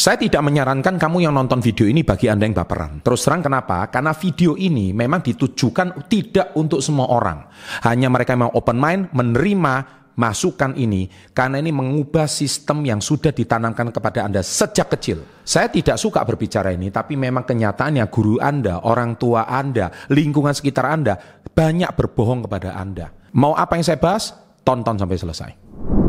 Saya tidak menyarankan kamu yang nonton video ini bagi Anda yang baperan. Terus terang kenapa? Karena video ini memang ditujukan tidak untuk semua orang. Hanya mereka yang open mind menerima masukan ini karena ini mengubah sistem yang sudah ditanamkan kepada Anda sejak kecil. Saya tidak suka berbicara ini, tapi memang kenyataannya guru Anda, orang tua Anda, lingkungan sekitar Anda banyak berbohong kepada Anda. Mau apa yang saya bahas? Tonton sampai selesai.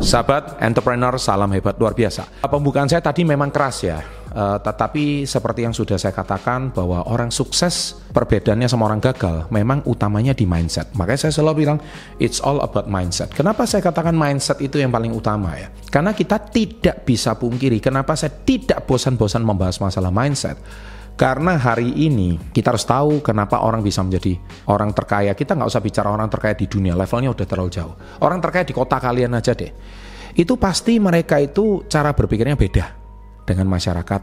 Sahabat entrepreneur, salam hebat luar biasa. Pembukaan saya tadi memang keras ya, tetapi seperti yang sudah saya katakan bahwa orang sukses perbedaannya sama orang gagal memang utamanya di mindset. Makanya saya selalu bilang it's all about mindset. Kenapa saya katakan mindset itu yang paling utama ya? Karena kita tidak bisa pungkiri kenapa saya tidak bosan-bosan membahas masalah mindset. Karena hari ini kita harus tahu kenapa orang bisa menjadi orang terkaya. Kita nggak usah bicara orang terkaya di dunia, levelnya udah terlalu jauh. Orang terkaya di kota kalian aja deh. Itu pasti mereka itu cara berpikirnya beda dengan masyarakat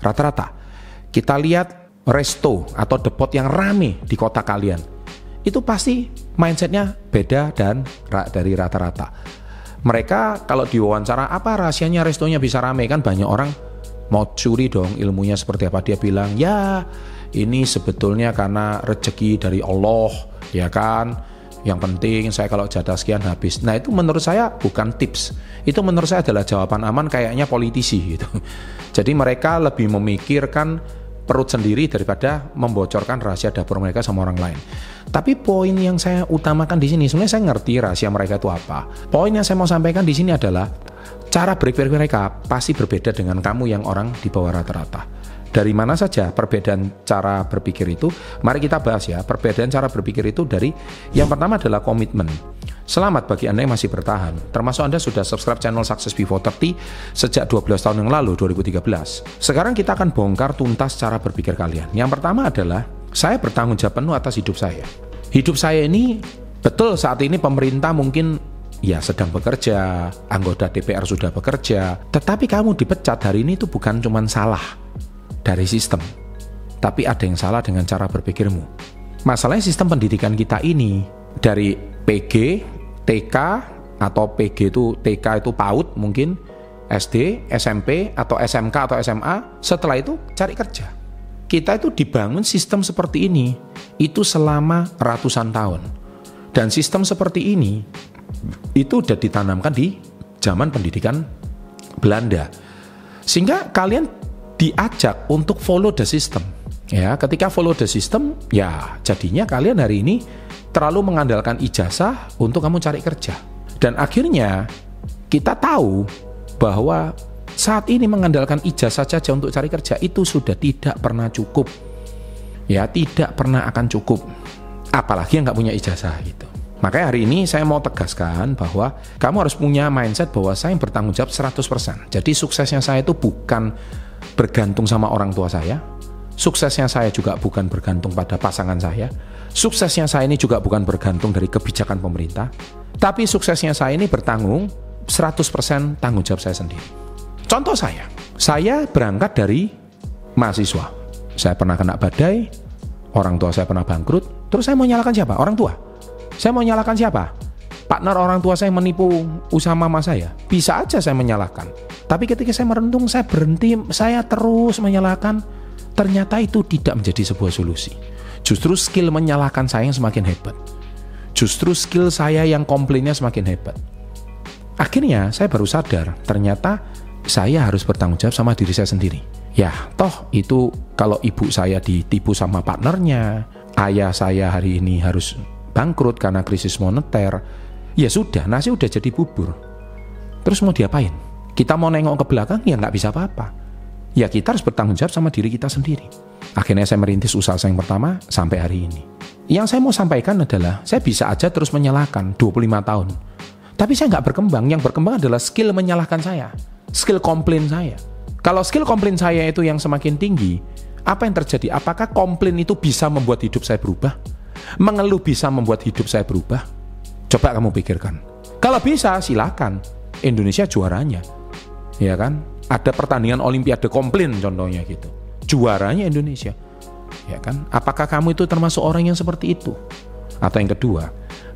rata-rata. Kita lihat resto atau depot yang rame di kota kalian. Itu pasti mindsetnya beda dan dari rata-rata. Mereka kalau diwawancara, apa rahasianya restonya bisa rame? Kan banyak orang mau curi dong ilmunya seperti apa. Dia bilang, ya ini sebetulnya karena rezeki dari Allah, ya kan. Yang penting saya kalau jatah sekian habis. Nah itu menurut saya bukan tips. Itu menurut saya adalah jawaban aman kayaknya politisi gitu. Jadi mereka lebih memikirkan perut sendiri daripada membocorkan rahasia dapur mereka sama orang lain. Tapi poin yang saya utamakan di sini, sebenarnya saya ngerti rahasia mereka itu apa. Poin yang saya mau sampaikan di sini adalah cara berpikir mereka pasti berbeda dengan kamu yang orang di bawah rata-rata. Dari mana saja perbedaan cara berpikir itu? Mari kita bahas ya. Perbedaan cara berpikir itu dari yang pertama adalah komitmen. Selamat bagi Anda yang masih bertahan. Termasuk Anda sudah subscribe channel Success Before 30 sejak 12 tahun yang lalu, 2013. Sekarang kita akan bongkar tuntas cara berpikir kalian. Yang pertama adalah saya bertanggung jawab penuh atas hidup saya. Hidup saya ini betul saat ini pemerintah mungkin ya sedang bekerja, anggota DPR sudah bekerja, tetapi kamu dipecat hari ini itu bukan cuma salah dari sistem, tapi ada yang salah dengan cara berpikirmu. Masalahnya sistem pendidikan kita ini dari PG, TK, atau PG itu TK itu PAUD mungkin, SD, SMP, atau SMK atau SMA, setelah itu cari kerja. Kita itu dibangun sistem seperti ini, itu selama ratusan tahun. Dan sistem seperti ini itu udah ditanamkan di zaman pendidikan Belanda, sehingga kalian diajak untuk follow the system ya. Ketika follow the system ya jadinya kalian hari ini terlalu mengandalkan ijazah untuk kamu cari kerja, dan akhirnya kita tahu bahwa saat ini mengandalkan ijazah saja untuk cari kerja itu sudah tidak pernah cukup ya, tidak pernah akan cukup, apalagi yang nggak punya ijazah gitu. Makanya hari ini saya mau tegaskan bahwa kamu harus punya mindset bahwa saya yang bertanggung jawab 100%. Jadi suksesnya saya itu bukan bergantung sama orang tua saya. Suksesnya saya juga bukan bergantung pada pasangan saya. Suksesnya saya ini juga bukan bergantung dari kebijakan pemerintah. Tapi suksesnya saya ini bertanggung 100% tanggung jawab saya sendiri. Contoh saya berangkat dari mahasiswa. Saya pernah kena badai, orang tua saya pernah bangkrut, terus saya mau nyalakan siapa? Orang tua. Saya mau nyalakan siapa? Partner orang tua saya menipu usaha mama saya. Bisa aja saya menyalahkan. Tapi ketika saya merenung, saya berhenti, saya terus menyalahkan. Ternyata itu tidak menjadi sebuah solusi. Justru skill menyalahkan saya yang semakin hebat. Justru skill saya yang komplainnya semakin hebat. Akhirnya saya baru sadar, ternyata saya harus bertanggung jawab sama diri saya sendiri. Ya, toh itu kalau ibu saya ditipu sama partnernya, ayah saya hari ini harus bangkrut karena krisis moneter, ya sudah, nasi udah jadi bubur. Terus mau diapain? Kita mau nengok ke belakang, ya nggak bisa apa-apa. Ya kita harus bertanggung jawab sama diri kita sendiri. Akhirnya saya merintis usaha saya yang pertama sampai hari ini. Yang saya mau sampaikan adalah, saya bisa aja terus menyalahkan 25 tahun. Tapi saya nggak berkembang. Yang berkembang adalah skill menyalahkan saya, skill komplain saya. Kalau skill komplain saya itu yang semakin tinggi, apa yang terjadi? Apakah komplain itu bisa membuat hidup saya berubah? Mengeluh bisa membuat hidup saya berubah? Coba kamu pikirkan. Kalau bisa, silakan. Indonesia juaranya, ya kan? Ada pertandingan Olimpiade komplain contohnya gitu. Juaranya Indonesia, ya kan? Apakah kamu itu termasuk orang yang seperti itu? Atau yang kedua,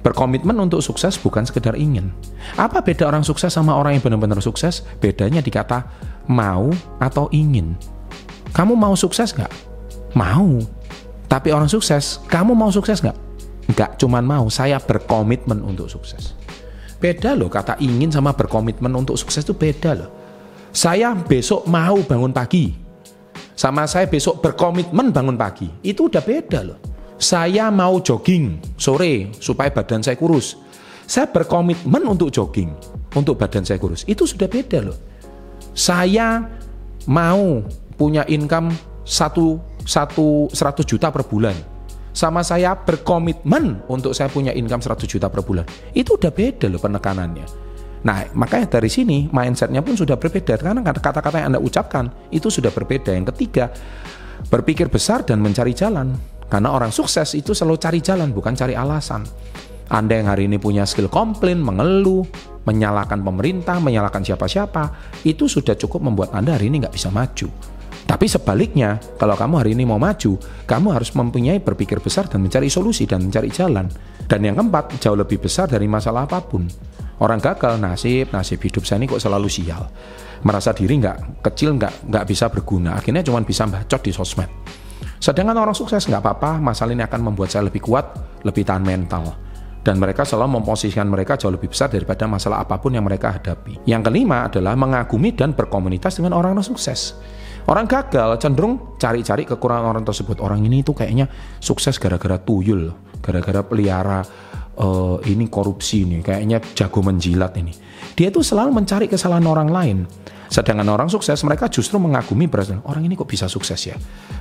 Berkomitmen untuk sukses bukan sekedar ingin. Apa beda orang sukses sama orang yang benar-benar sukses? Bedanya di kata mau atau ingin. Kamu mau sukses nggak? Mau. Tapi orang sukses, kamu mau sukses nggak? Nggak cuman mau, saya berkomitmen untuk sukses. Beda loh, kata ingin sama berkomitmen untuk sukses itu beda loh. Saya besok mau bangun pagi, sama saya besok berkomitmen bangun pagi, itu udah beda loh. Saya mau jogging sore supaya badan saya kurus, saya berkomitmen untuk jogging untuk badan saya kurus, itu sudah beda loh. Saya mau punya income 100 juta per bulan, sama saya berkomitmen untuk saya punya income 100 juta per bulan, itu udah beda loh penekanannya. Nah, makanya dari sini mindsetnya pun sudah berbeda, karena kata-kata yang Anda ucapkan itu sudah berbeda. Yang ketiga, berpikir besar dan mencari jalan. Karena orang sukses itu selalu cari jalan, bukan cari alasan. Anda yang hari ini punya skill komplain, mengeluh, menyalahkan pemerintah, menyalahkan siapa-siapa, itu sudah cukup membuat Anda hari ini nggak bisa maju. Tapi sebaliknya, kalau kamu hari ini mau maju, kamu harus mempunyai berpikir besar dan mencari solusi dan mencari jalan. Dan yang keempat, jauh lebih besar dari masalah apapun. Orang gagal, nasib hidup saya ini kok selalu sial. Merasa diri nggak kecil, nggak bisa berguna. Akhirnya cuma bisa bacot di sosmed. Sedangkan orang sukses nggak apa-apa, masalah ini akan membuat saya lebih kuat, lebih tahan mental. Dan mereka selalu memposisikan mereka jauh lebih besar daripada masalah apapun yang mereka hadapi. Yang kelima adalah mengagumi dan berkomunitas dengan orang-orang sukses. Orang gagal cenderung cari-cari kekurangan orang tersebut. Orang ini tuh kayaknya sukses gara-gara tuyul, gara-gara pelihara ini korupsi nih, kayaknya jago menjilat ini. Dia tuh selalu mencari kesalahan orang lain. Sedangkan orang sukses, mereka justru mengagumi orang ini kok bisa sukses ya.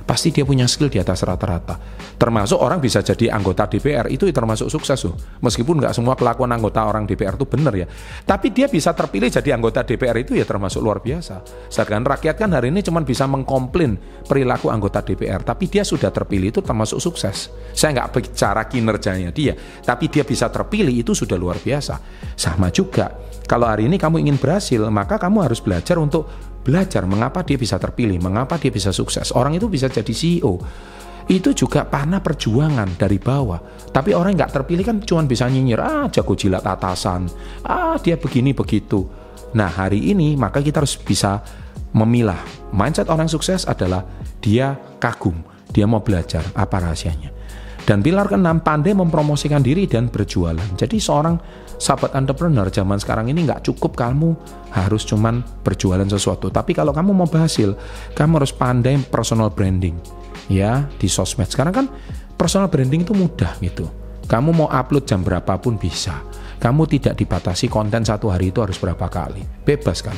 Pasti dia punya skill di atas rata-rata. Termasuk orang bisa jadi anggota DPR, itu termasuk sukses loh. Meskipun nggak semua kelakuan anggota orang DPR itu benar ya. Tapi dia bisa terpilih jadi anggota DPR itu ya termasuk luar biasa. Sedangkan rakyat kan hari ini cuma bisa mengkomplain perilaku anggota DPR. Tapi dia sudah terpilih itu termasuk sukses. Saya nggak bicara kinerjanya dia. Tapi dia bisa terpilih itu sudah luar biasa. Sama juga. Kalau hari ini kamu ingin berhasil, maka kamu harus belajar untuk belajar mengapa dia bisa terpilih, mengapa dia bisa sukses. Orang itu bisa jadi CEO. Itu juga karena perjuangan dari bawah. Tapi orang yang nggak terpilih kan cuma bisa nyinyir, jago jilat atasan, dia begini begitu. Nah hari ini maka kita harus bisa memilah. Mindset orang sukses adalah dia kagum, dia mau belajar apa rahasianya. Dan pilar keenam, pandai mempromosikan diri dan berjualan. Jadi seorang sahabat entrepreneur zaman sekarang ini nggak cukup kamu harus cuman berjualan sesuatu. Tapi kalau kamu mau berhasil, kamu harus pandai personal branding. Ya, di sosmed. Sekarang kan personal branding itu mudah gitu. Kamu mau upload jam berapapun bisa. Kamu tidak dibatasi konten satu hari itu harus berapa kali. Bebas kan?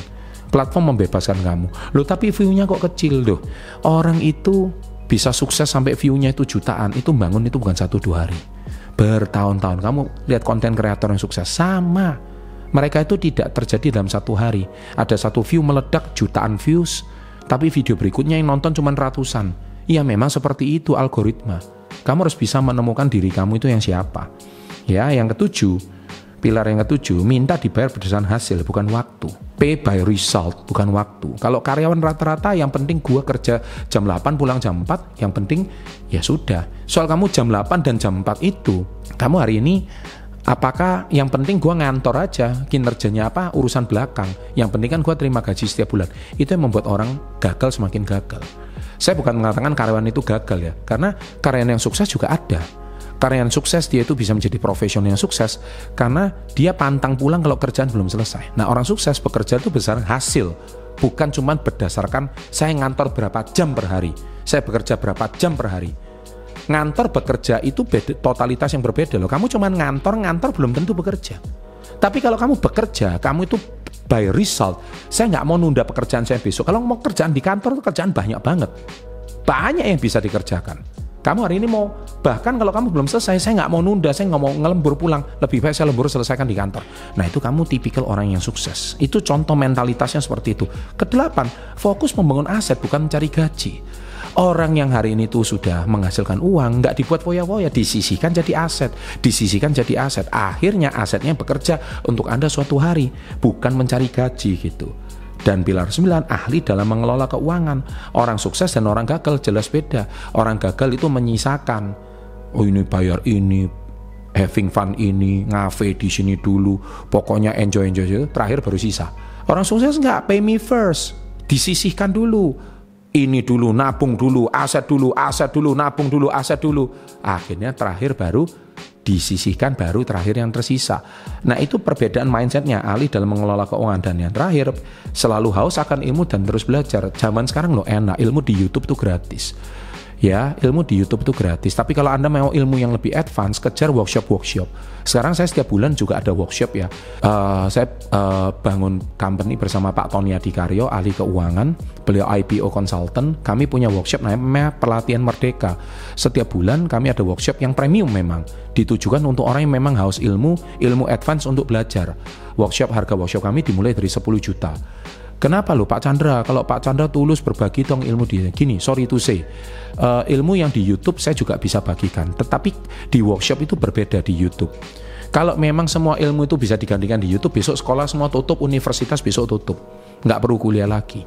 Platform membebaskan kamu. Loh tapi view-nya kok kecil loh. Orang itu bisa sukses sampai view-nya itu jutaan, itu bangun itu bukan 1-2 hari, bertahun-tahun. Kamu lihat konten kreator yang sukses, sama. Mereka itu tidak terjadi dalam 1 hari. Ada 1 view meledak jutaan views, tapi video berikutnya yang nonton cuma ratusan. Ya memang seperti itu algoritma. Kamu harus bisa menemukan diri kamu itu yang siapa. Ya, yang ketujuh, pilar yang ketujuh, minta dibayar berdasarkan hasil, bukan waktu. Pay by result, bukan waktu. Kalau karyawan rata-rata yang penting gua kerja jam 8 pulang jam 4, yang penting ya sudah. Soal kamu jam 8 dan jam 4 itu, kamu hari ini apakah yang penting gua ngantor aja, kinerjanya apa urusan belakang. Yang penting kan gua terima gaji setiap bulan. Itu yang membuat orang gagal semakin gagal. Saya bukan mengatakan karyawan itu gagal ya, karena karyawan yang sukses juga ada. Karyawan sukses dia itu bisa menjadi profesional yang sukses karena dia pantang pulang kalau kerjaan belum selesai. Nah orang sukses bekerja itu berdasarkan hasil, bukan cuma berdasarkan saya ngantor berapa jam per hari, saya bekerja berapa jam per hari. Ngantor bekerja itu totalitas yang berbeda loh. Kamu cuma ngantor belum tentu bekerja. Tapi kalau kamu bekerja, kamu itu by result. Saya nggak mau nunda pekerjaan saya besok. Kalau mau kerjaan di kantor itu kerjaan banyak banget, banyak yang bisa dikerjakan. Kamu hari ini mau, bahkan kalau kamu belum selesai, saya nggak mau nunda, saya nggak mau ngelembur pulang, lebih baik saya lembur selesaikan di kantor. Nah itu kamu tipikal orang yang sukses. Itu contoh mentalitasnya seperti itu. Kedelapan, fokus membangun aset bukan mencari gaji. Orang yang hari ini tuh sudah menghasilkan uang, nggak dibuat foya-foya, disisihkan jadi aset, disisihkan jadi aset. Akhirnya asetnya bekerja untuk Anda suatu hari, bukan mencari gaji gitu. Dan pilar 9, ahli dalam mengelola keuangan. Orang sukses dan orang gagal jelas beda. Orang gagal itu menyisakan, oh ini bayar ini, having fun ini, ngafe di sini dulu, pokoknya enjoy terakhir baru sisa. Orang sukses nggak, pay me first, disisihkan dulu. Ini dulu, nabung dulu, aset dulu, nabung dulu, aset dulu. Akhirnya terakhir baru disisihkan, baru terakhir yang tersisa. Nah, itu perbedaan mindsetnya Ali dalam mengelola keuangan. Dan yang terakhir, selalu haus akan ilmu dan terus belajar. Zaman sekarang loh enak, ilmu di YouTube tuh gratis. Ya, ilmu di YouTube itu gratis. Tapi kalau Anda mau ilmu yang lebih advance, kejar workshop. Sekarang saya setiap bulan juga ada workshop ya. Saya bangun company bersama Pak Tony Adikaryo, ahli keuangan. Beliau IPO consultant. Kami punya workshop namanya Pelatihan Merdeka. Setiap bulan kami ada workshop yang premium memang. Ditujukan untuk orang yang memang haus ilmu advance untuk belajar. Harga workshop kami dimulai dari 10 juta. Kenapa loh Pak Chandra? Kalau Pak Chandra tulus berbagi dong ilmu di gini, sorry to say, ilmu yang di YouTube saya juga bisa bagikan, tetapi di workshop itu berbeda di YouTube. Kalau memang semua ilmu itu bisa digantikan di YouTube, besok sekolah semua tutup, universitas besok tutup, nggak perlu kuliah lagi,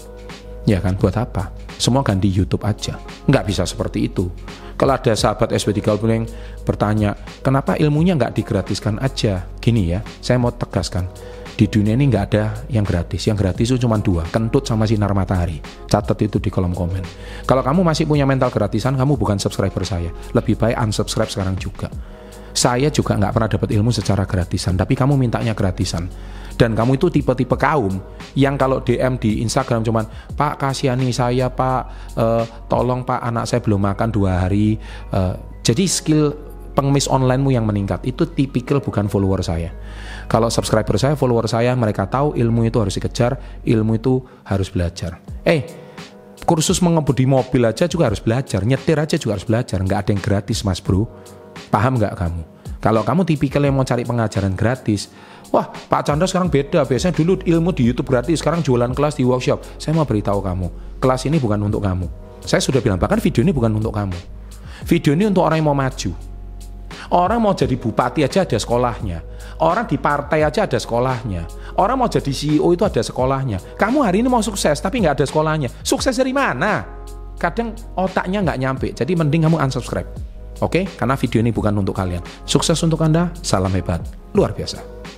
ya kan? Buat apa? Semua ganti YouTube aja, nggak bisa seperti itu. Kalau ada sahabat SB3 yang bertanya, kenapa ilmunya nggak digratiskan aja? Gini ya, saya mau tegaskan. Di dunia ini nggak ada yang gratis. Yang gratis itu cuma 2, kentut sama sinar matahari. Catat itu di kolom komen. Kalau kamu masih punya mental gratisan, kamu bukan subscriber saya. Lebih baik unsubscribe sekarang juga. Saya juga nggak pernah dapat ilmu secara gratisan, tapi kamu mintanya gratisan. Dan kamu itu tipe-tipe kaum yang kalau DM di Instagram cuman, Pak kasihani saya Pak, tolong Pak anak saya belum makan 2 hari. Jadi skill pengemis onlinemu yang meningkat itu tipikal bukan follower saya. Kalau subscriber saya, follower saya, mereka tahu ilmu itu harus dikejar, ilmu itu harus belajar. Kursus mengemudi mobil aja juga harus belajar, nyetir aja juga harus belajar, nggak ada yang gratis mas bro. Paham nggak kamu? Kalau kamu tipikal yang mau cari pengajaran gratis, wah Pak Chandra sekarang beda, biasanya dulu ilmu di YouTube gratis, sekarang jualan kelas di workshop. Saya mau beritahu kamu, kelas ini bukan untuk kamu. Saya sudah bilang, bahkan video ini bukan untuk kamu. Video ini untuk orang yang mau maju. Orang mau jadi bupati aja ada sekolahnya. Orang di partai aja ada sekolahnya. Orang mau jadi CEO itu ada sekolahnya. Kamu hari ini mau sukses tapi nggak ada sekolahnya. Sukses dari mana? Kadang otaknya nggak nyampe. Jadi mending kamu unsubscribe. Oke? Karena video ini bukan untuk kalian. Sukses untuk Anda. Salam hebat. Luar biasa.